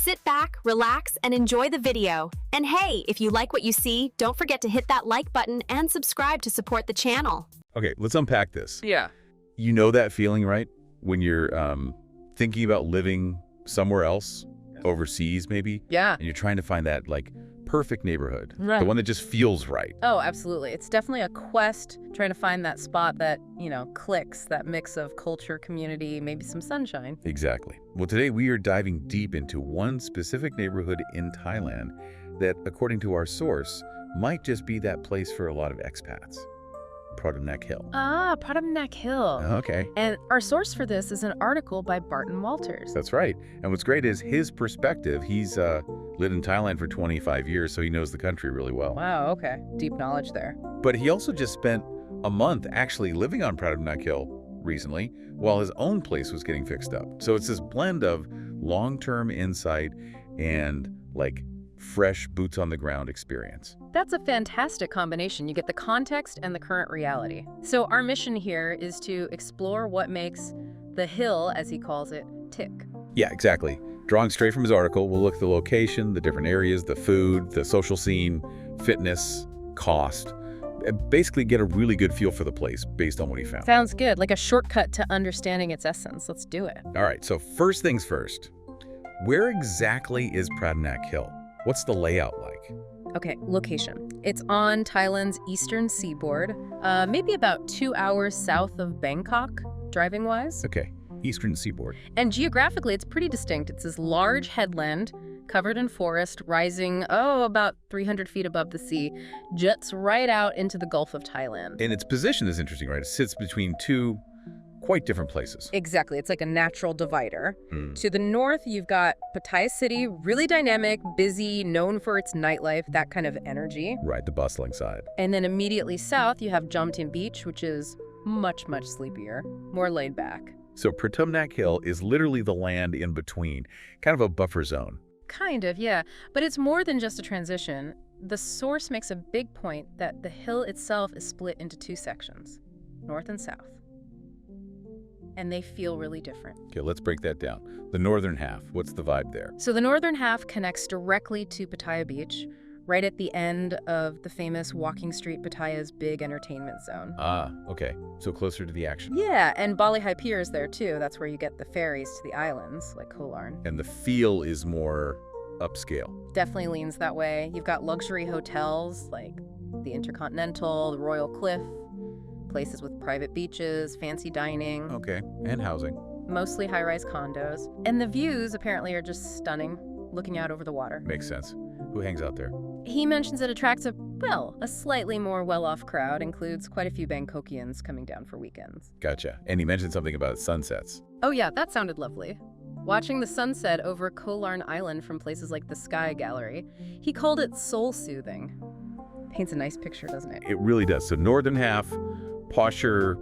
Sit back, relax, and enjoy the video. And hey, if you like what you see, don't forget to hit that like button and subscribe to support the channel. Okay, let's unpack this. Yeah. You know that feeling, right? When you're thinking about living somewhere else, overseas maybe? Yeah. And you're trying to find that, like, perfect neighborhood. Right. The one that just feels right. Oh, absolutely. It's definitely a quest trying to find that spot that, clicks, that mix of culture, community, maybe some sunshine. Exactly. Well, today we are diving deep into one specific neighborhood in Thailand that, according to our source, might just be that place for a lot of expats. Pratumnak Hill. Ah, Pratumnak Hill. Okay. And our source for this is an article by Barton Walters. That's right. And what's great is his perspective. He's lived in Thailand for 25 years, so he knows the country really well. Wow, okay. Deep knowledge there. But he also just spent a month actually living on Pratumnak Hill recently while his own place was getting fixed up. So it's this blend of long-term insight and, like, fresh boots on the ground experience. That's a fantastic combination. You get the context and the current reality. So our mission here is to explore what makes the hill, as he calls it, tick. Yeah, exactly. Drawing straight from his article, we'll look at the location, the different areas, the food, the social scene, fitness, cost, and basically get a really good feel for the place based on what he found. Sounds good, like a shortcut to understanding its essence. Let's do it. All right, so first things first, where exactly is Pratumnak Hill? What's the layout like? Okay, location. It's on Thailand's eastern seaboard, maybe about 2 hours south of Bangkok, driving-wise. Okay, eastern seaboard. And geographically, it's pretty distinct. It's this large headland covered in forest, rising, about 300 feet above the sea, juts right out into the Gulf of Thailand. And its position is interesting, right? It sits between two quite different places. Exactly. It's like a natural divider. To the north, you've got Pattaya City, really dynamic, busy, known for its nightlife, that kind of energy. Right, the bustling side. And then immediately south, you have Jomtien Beach, which is much, much sleepier, more laid back. So Pratumnak Hill is literally the land in between, kind of a buffer zone. Kind of, yeah. But it's more than just a transition. The source makes a big point that the hill itself is split into two sections, north and south. And they feel really different. Okay, let's break that down. The northern half, what's the vibe there? So the northern half connects directly to Pattaya Beach, right at the end of the famous walking street Pattaya's big entertainment zone. Ah, okay. So closer to the action. Yeah, and Bali High Pier is there too. That's where you get the ferries to the islands, like Koh Larn. And the feel is more upscale. Definitely leans that way. You've got luxury hotels like the Intercontinental, the Royal Cliff, places with private beaches, fancy dining. Okay, and housing. Mostly high-rise condos. And the views apparently are just stunning, looking out over the water. Makes sense. Who hangs out there? He mentions it attracts a slightly more well-off crowd, includes quite a few Bangkokians coming down for weekends. Gotcha. And he mentioned something about sunsets. Oh yeah, that sounded lovely. Watching the sunset over Koh Larn Island from places like the Sky Gallery, he called it soul-soothing. Paints a nice picture, doesn't it? It really does. So northern half, posher,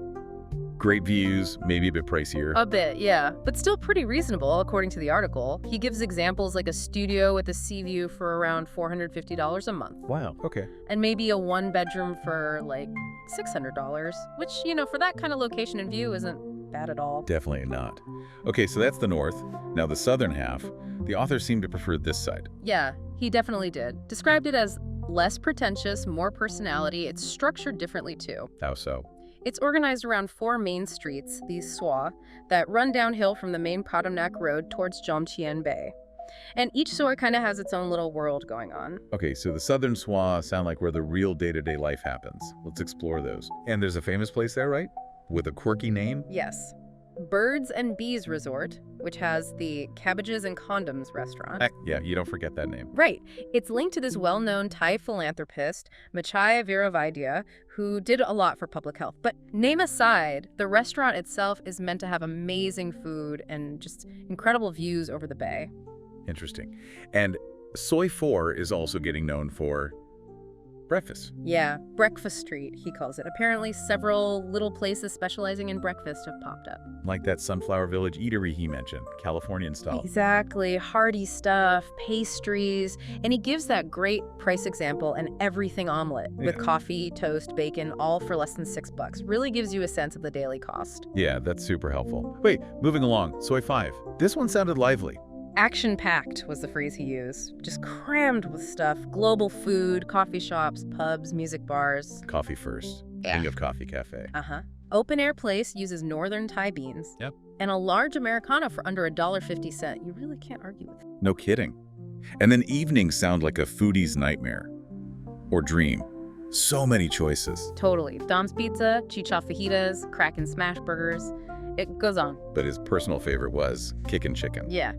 great views, maybe a bit pricier. A bit, yeah. But still pretty reasonable, according to the article. He gives examples like a studio with a sea view for around $450 a month. Wow, okay. And maybe a one-bedroom for, like, $600, which, for that kind of location and view isn't bad at all. Definitely not. Okay, so that's the north. Now the southern half, the author seemed to prefer this side. Yeah, he definitely did. Described it as less pretentious, more personality. It's structured differently, too. How so? It's organized around 4 main streets, these swa, that run downhill from the main Pratumnak Road towards Jomtien Bay. And each swa kind of has its own little world going on. Okay, so the southern swa sound like where the real day-to-day life happens. Let's explore those. And there's a famous place there, right? With a quirky name? Yes. Birds and Bees Resort, which has the Cabbages and Condoms restaurant. Yeah, you don't forget that name. Right. It's linked to this well-known Thai philanthropist, Machaya Viravidya, who did a lot for public health. But name aside, the restaurant itself is meant to have amazing food and just incredible views over the bay. Interesting. And Soi 4 is also getting known for breakfast. Yeah, Breakfast Street, he calls it. Apparently several little places specializing in breakfast have popped up. Like that Sunflower Village eatery he mentioned, Californian style. Exactly, hearty stuff, pastries, and he gives that great price example, an everything omelet with coffee, toast, bacon, all for less than $6. Really gives you a sense of the daily cost. Yeah, that's super helpful. Wait, moving along, Soi 5. This one sounded lively. Action-packed was the phrase he used. Just crammed with stuff. Global food, coffee shops, pubs, music bars. Coffee first. Yeah. King of Coffee Cafe. Open-air place uses northern Thai beans. Yep. And a large Americano for under $1.50. You really can't argue with it. No kidding. And then evenings sound like a foodie's nightmare. Or dream. So many choices. Totally. Dom's Pizza, Chicha Fajitas, Kraken Smash Burgers. It goes on. But his personal favorite was Kickin' Chicken. Yeah.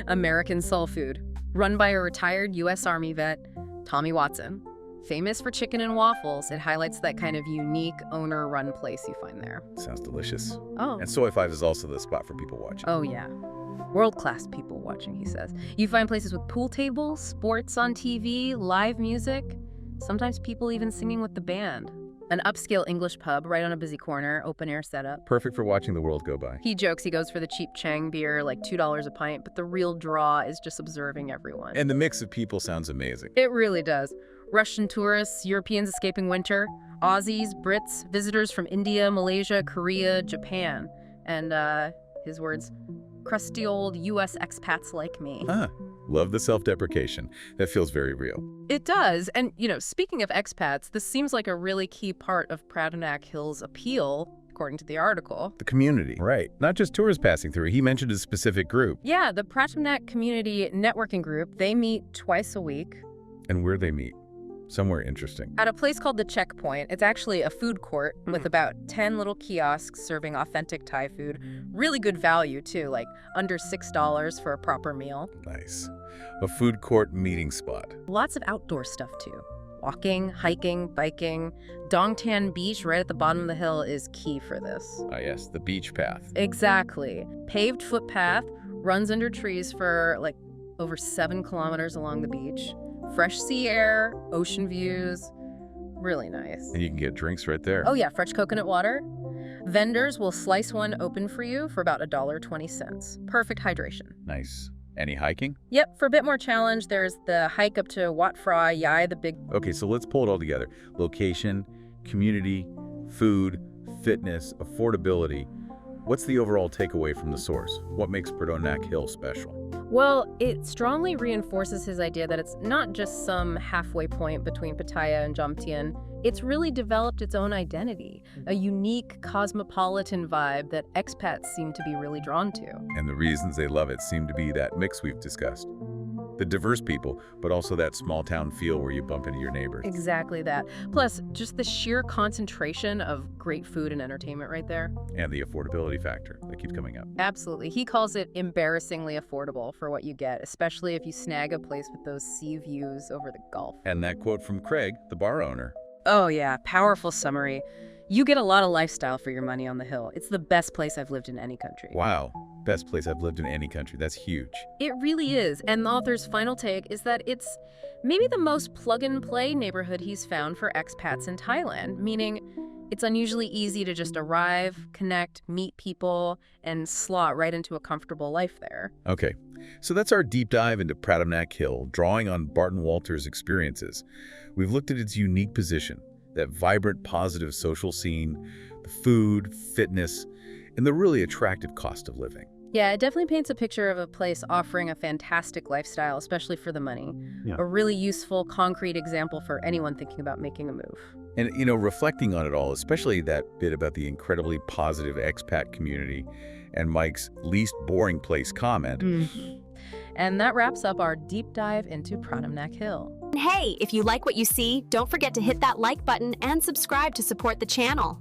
American soul food. Run by a retired U.S. Army vet, Tommy Watson. Famous for chicken and waffles, it highlights that kind of unique owner-run place you find there. Sounds delicious. Oh. And Soy 5 is also the spot for people watching. Oh, yeah. World-class people watching, he says. You find places with pool tables, sports on TV, live music. Sometimes people even singing with the band. An upscale English pub right on a busy corner, open-air setup. Perfect for watching the world go by. He jokes he goes for the cheap Chang beer, like $2 a pint, but the real draw is just observing everyone. And the mix of people sounds amazing. It really does. Russian tourists, Europeans escaping winter, Aussies, Brits, visitors from India, Malaysia, Korea, Japan. And, his words, crusty old U.S. expats like me. Love the self-deprecation. That feels very real. It does. And, speaking of expats, this seems like a really key part of Pratumnak Hill's appeal, according to the article. The community. Right. Not just tourists passing through. He mentioned a specific group. Yeah, the Pratumnak Community Networking Group, they meet twice a week. And where they meet? Somewhere interesting. At a place called The Checkpoint. It's actually a food court with about 10 little kiosks serving authentic Thai food. Really good value, too, like under $6 for a proper meal. Nice. A food court meeting spot. Lots of outdoor stuff, too. Walking, hiking, biking. Dongtan Beach right at the bottom of the hill is key for this. Ah, yes, the beach path. Exactly. Paved footpath runs under trees for, over 7 kilometers along the beach. Fresh sea air, ocean views, really nice. And you can get drinks right there. Oh yeah, fresh coconut water. Vendors will slice one open for you for about $1.20. Perfect hydration. Nice. Any hiking? Yep, for a bit more challenge, there's the hike up to Wat Phra Yai, the big... Okay, so let's pull it all together. Location, community, food, fitness, affordability. What's the overall takeaway from the source? What makes Pratumnak Hill special? Well, it strongly reinforces his idea that it's not just some halfway point between Pattaya and Jomtien. It's really developed its own identity, a unique cosmopolitan vibe that expats seem to be really drawn to. And the reasons they love it seem to be that mix we've discussed. The diverse people, but also that small town feel where you bump into your neighbors. Exactly that. Plus, just the sheer concentration of great food and entertainment right there. And the affordability factor that keeps coming up. Absolutely. He calls it embarrassingly affordable for what you get, especially if you snag a place with those sea views over the Gulf. And that quote from Craig, the bar owner. Oh yeah, powerful summary. You get a lot of lifestyle for your money on the hill. It's the best place I've lived in any country. Wow. Best place I've lived in any country. That's huge. It really is. And the author's final take is that it's maybe the most plug-and-play neighborhood he's found for expats in Thailand, meaning it's unusually easy to just arrive, connect, meet people, and slot right into a comfortable life there. Okay, so that's our deep dive into Pratumnak Hill, drawing on Barton Walter's experiences. We've looked at its unique position, that vibrant, positive social scene, the food, fitness, and the really attractive cost of living. Yeah, it definitely paints a picture of a place offering a fantastic lifestyle, especially for the money. Yeah. A really useful, concrete example for anyone thinking about making a move. And, reflecting on it all, especially that bit about the incredibly positive expat community and Mike's least boring place comment. And that wraps up our deep dive into Pratumnak Hill. Hey, if you like what you see, don't forget to hit that like button and subscribe to support the channel.